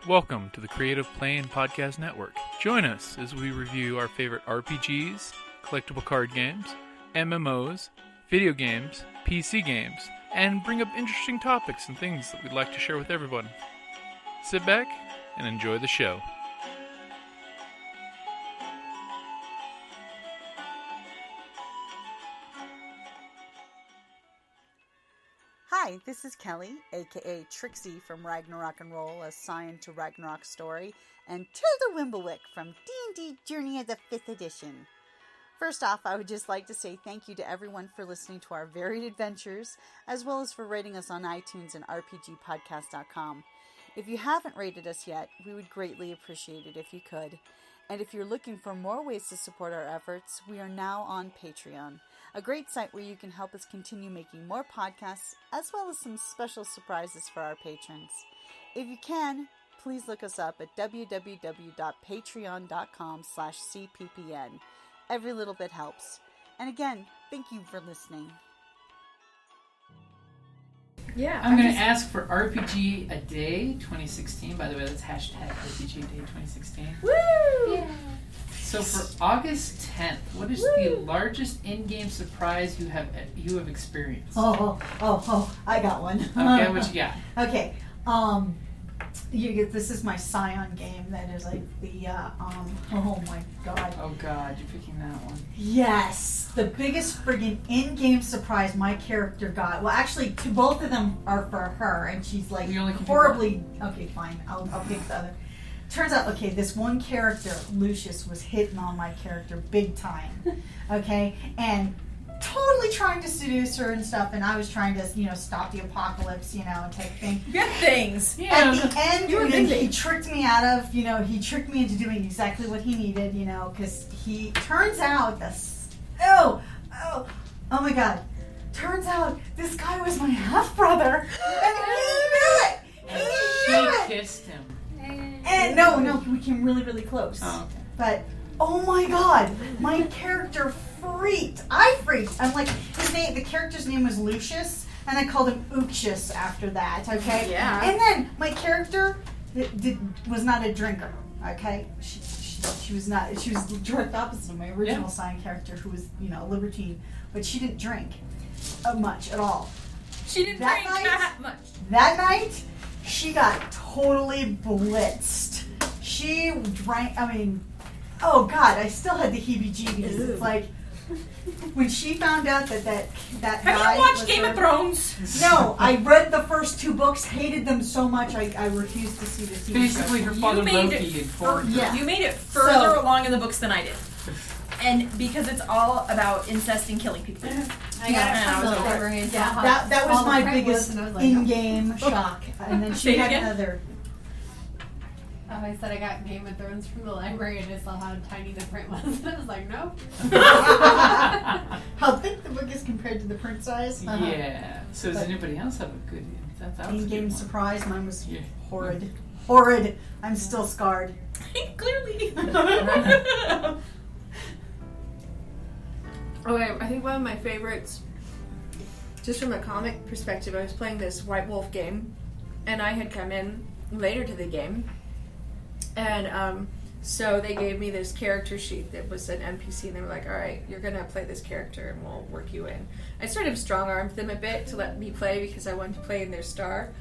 Welcome to the Creative Play and Podcast Network. Join us as we review our favorite RPGs, collectible card games, MMOs, video games, PC games, and bring up interesting topics and things that we'd like to share with everyone. Sit back and enjoy the show. Hi, this is Kelly, aka Trixie from Ragnarok and Roll, assigned to Ragnarok Story, and Tilda Wimblewick from D&D Journey of the 5th Edition. First off, I would just like to say thank you to everyone for listening to our varied adventures, as well as for rating us on iTunes and RPGpodcast.com. If you haven't rated us yet, we would greatly appreciate it if you could. And if you're looking for more ways to support our efforts, we are now on Patreon, a great site where you can help us continue making more podcasts, as well as some special surprises for our patrons. If you can, please look us up at www.patreon.com/cppn. Every little bit helps. And again, thank you for listening. Yeah, I'm going to ask for RPGADay 2016. By the way, that's hashtag RPGADay 2016. Woo! Yeah. So for August 10th, what is the largest in-game surprise you have experienced? Oh, I got one. Okay, what you got? Okay, this is my Scion game that is like the, oh my god. Oh god, you're picking that one. Yes, the biggest friggin' in-game surprise my character got. Well, actually, both of them are for her, and she's like horribly, okay, fine, I'll pick the other. Turns out, okay, this one character, Lucius, was hitting on my character big time, okay? And totally trying to seduce her and stuff, and I was trying to, stop the apocalypse, type thing. Good things. Yeah. At the end, he tricked me out of, he tricked me into doing exactly what he needed, because he, turns out, oh my god, turns out this guy was my half-brother, and he knew it! She kissed him. And no, we came really, really close. Oh, okay. But, oh my god, my character freaked. I freaked. I'm like, the character's name was Lucius, and I called him Uxius after that, okay? Yeah. And then my character was not a drinker, okay? She was not. She was the direct opposite of my original Scion character, who was, a libertine, but she didn't drink much at all. She didn't drink that much. That night, she got totally blitzed. She drank, oh god, I still had the heebie-jeebies. It's like, when she found out that guy Have you watched Game of Thrones? No, I read the first 2 books, hated them so much, I refused to see the TV Basically, show. her father Loki informed her. Yeah. You made it further along in the books than I did. And because it's all about incest and killing people. That was my biggest in-game shock. And then she had another. I said I got Game of Thrones from the library and I saw how tiny the print was. And I was like, no. How thick the book is compared to the print size. Yeah. So does anybody else have a good that was in-game surprise? Mine was Yeah. horrid. Horrid. I'm still scarred. Clearly. Okay, I think one of my favorites, just from a comic perspective, I was playing this White Wolf game, and I had come in later to the game, and so they gave me this character sheet that was an NPC, and they were like, alright, you're gonna play this character, and we'll work you in. I sort of strong-armed them a bit to let me play, because I wanted to play in their Star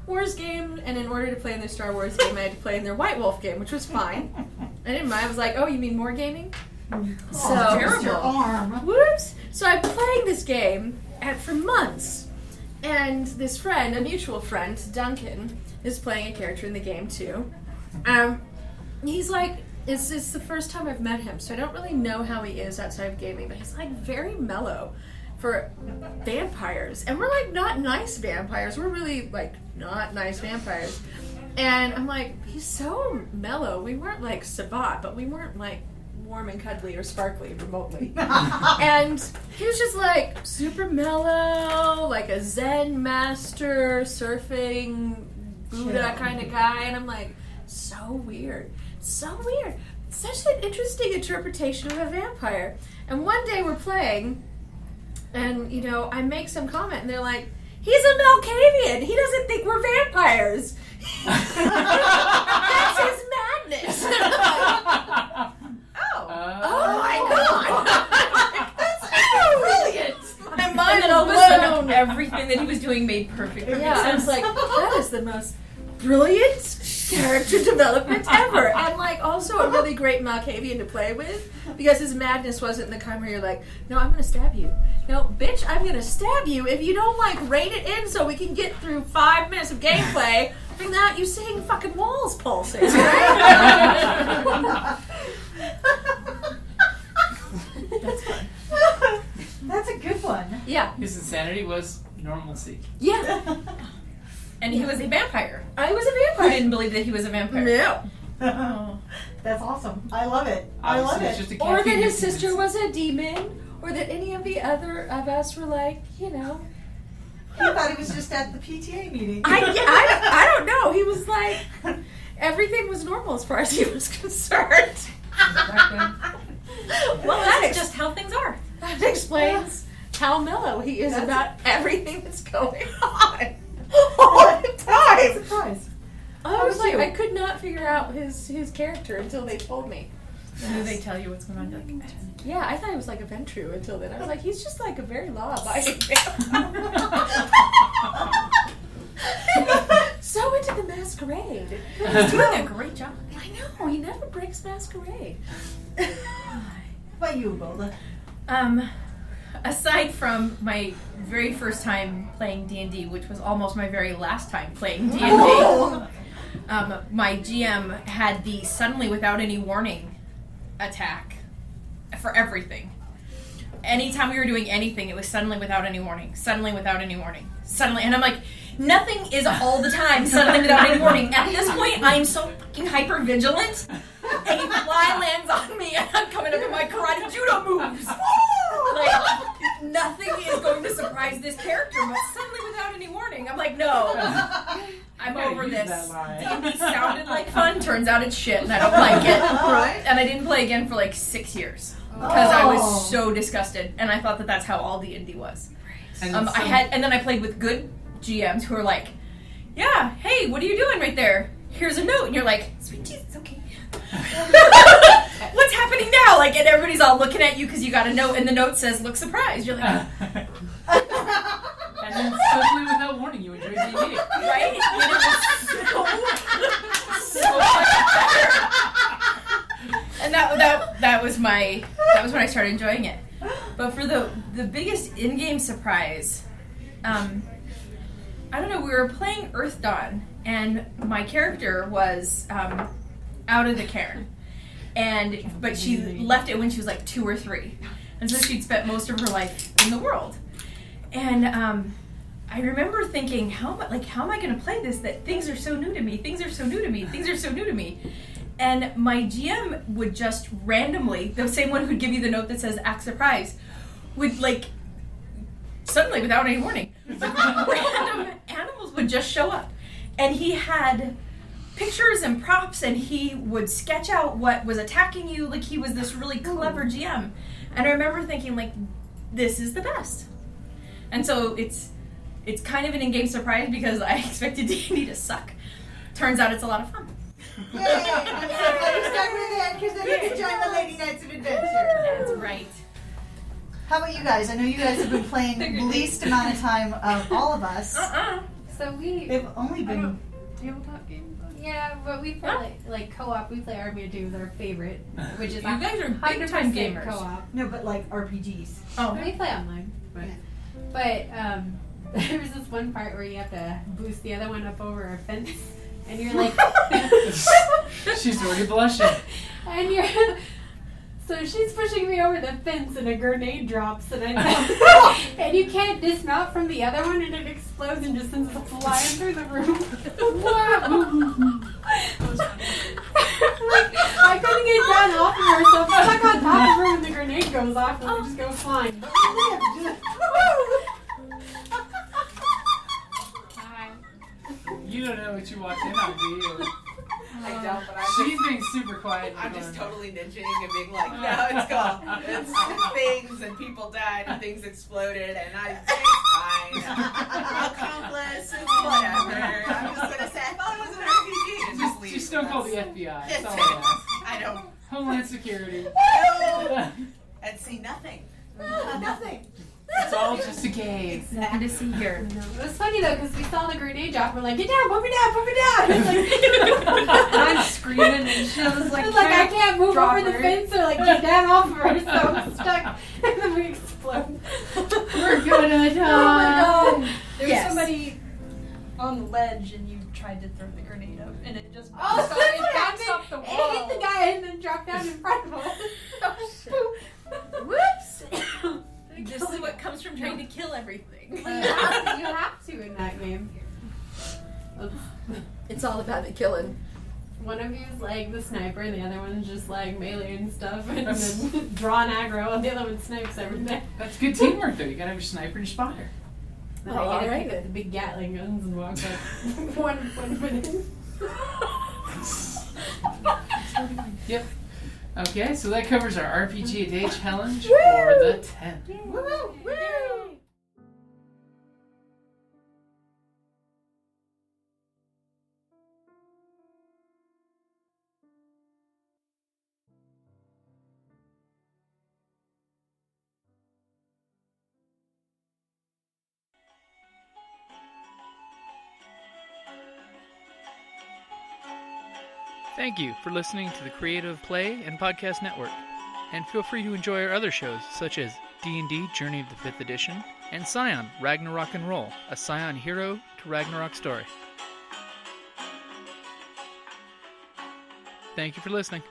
Wars game, and in order to play in their Star Wars game, I had to play in their White Wolf game, which was fine. I didn't mind. I was like, oh, you mean more gaming? So terrible. Your arm. Whoops! So I'm playing this game for months, and this friend, a mutual friend, Duncan, is playing a character in the game too. He's like, it's the first time I've met him, so I don't really know how he is outside of gaming, but he's like very mellow for vampires, and we're like not nice vampires. We're really like not nice vampires, and I'm like, he's so mellow. We weren't like Sabat, but we weren't like warm and cuddly or sparkly remotely. And he was just like super mellow, like a Zen master, surfing, Buddha kind of guy. And I'm like, so weird. So weird. Such an interesting interpretation of a vampire. And one day we're playing, and, I make some comment, and they're like, he's a Malkavian. He doesn't think we're vampires. That's his madness. Oh my god. That's brilliant. My mind and all of a sudden, everything that he was doing made perfect Yeah, I sense. was like, that is the most brilliant character development ever. And like also a really great Malkavian to play with because his madness wasn't the kind where you're like, no, I'm gonna stab you. No, bitch, I'm gonna stab you if you don't like rein it in so we can get through 5 minutes of gameplay without you seeing fucking walls pulsing, right? That's fun. That's a good one. Yeah. His insanity was normalcy. Yeah. And he was a vampire. I was a I vampire. didn't believe that he was a vampire. No. Oh. That's awesome. I love it. I love Obviously, it's it. just a Or that caffeine his sister deficiency. was a demon, or that any of the other of us were like, you know. He thought he was just at the PTA meeting. I don't know. He was like, everything was normal as far as he was concerned. Well, that's just how things are. That explains how mellow he is about everything that's going on all the time. Surprise. I was How like, about you? I could not figure out his character until they told me. Do they tell you what's going on? You're like, Yeah, I thought he was like a Ventru until then. I was like, he's just like a very law-abiding man. So into the masquerade. he's doing a great job. I know, he never breaks masquerade. What about you, Golda? Aside from my very first time playing D&D, which was almost my very last time playing D&D, my GM had the suddenly without any warning attack for everything. Anytime we were doing anything, it was suddenly without any warning, suddenly without any warning, suddenly. And I'm like, nothing is all the time suddenly without any warning. At this point, I'm so fucking hyper vigilant. A fly lands on me and I'm coming up in my karate judo moves. Like, nothing is going to surprise this character, but suddenly without any warning. I'm like, no, I'm gotta over use this. that line. D&D sounded like fun, turns out it's shit, and I don't like it. Right. And I didn't play again for like 6 years. Because I was so disgusted, and I thought that that's how all D&D was. And And then I played with good GMs who were like, yeah, hey, what are you doing right there? Here's a note, and you're like, sweet Jesus, okay. What's happening now? Like, and everybody's all looking at you because you got a note, and the note says, look surprised. You're like, and then suddenly, without warning, you enjoy D&D. right? And it was so much better. And that was when I started enjoying it. But for the biggest in-game surprise, I don't know, we were playing Earth Dawn, and my character was out of the cairn. But she left it when she was like 2 or 3. And so she'd spent most of her life in the world. And I remember thinking, how am I going to play this? That things are so new to me. Things are so new to me. Things are so new to me. And my GM would just randomly, the same one who'd give you the note that says "act surprised," would like suddenly, without any warning, random animals would just show up, and he had pictures and props, and he would sketch out what was attacking you. Like, he was this really clever GM. And I remember thinking, like, this is the best. And so it's kind of an in-game surprise because I expected D&D to suck. Turns out it's a lot of fun. Yay! I'm so glad you stuck with it because then you can join the Lady Knights of Adventure. That's right. How about you guys? I know you guys have been playing the least amount of time of all of us. So we They've only been. tabletop games. Yeah, but we play like co-op. We play RPGADAY with our favorite, which is You guys are big time 100% gamers. co-op. No, but like RPGs. Oh, We play online, Right. but there's this one part where you have to boost the other one up over a fence, and you're like, She's already blushing. and you're. So she's pushing me over the fence, and a grenade drops, and and you can't dismount from the other one, and it explodes and just sends us flying through the room. I couldn't get down off of her, so if I'm stuck on top of her when the grenade goes off, and we just go flying. You don't know what you walked in on, do you? I don't, but She's being super quiet. I'm just totally ninjing and being like, no, it's cool. It's things and people died and things exploded and it's fine. Accomplice, it's whatever. I'm just gonna say, I thought it was an please. Just don't call the FBI. That's That's all it. I ask. I don't. Homeland Security. No. And see nothing. Nothing. It's all just a game. Nothing to see here. It was funny though because we saw the grenade drop. We're like, get down, put me down, put me down. It's like, And I'm screaming, and she was like, it's like I trying to can't move drop over the her. fence or like get down off of her, so I'm stuck. And then we explode. We're gonna die. Oh my god! There Yes. was somebody on the ledge, and you tried to throw the grenade up, and it just Oh, that's it what bounced happened. off the It wall. hit the guy and then dropped down in front of us. Whoops! This This is what comes from trying to kill everything. You have to in that game. It's all about the killing. One of you is like the sniper, and the other one's just like melee and stuff, and then draw an aggro, and the other one snipes everything. That's good teamwork, though. You gotta have your sniper and your spotter. Then Oh, I get to alright pick up then. the big Gatling guns and walk up one minute. Yep. Okay, so that covers our RPG a Day challenge for the 10th. Woo! Woo! Thank you for listening to the Creative Play and Podcast Network. And feel free to enjoy our other shows, such as D&D Journey of the 5th Edition and Scion Ragnarok and Roll, a Scion hero to Ragnarok story. Thank you for listening.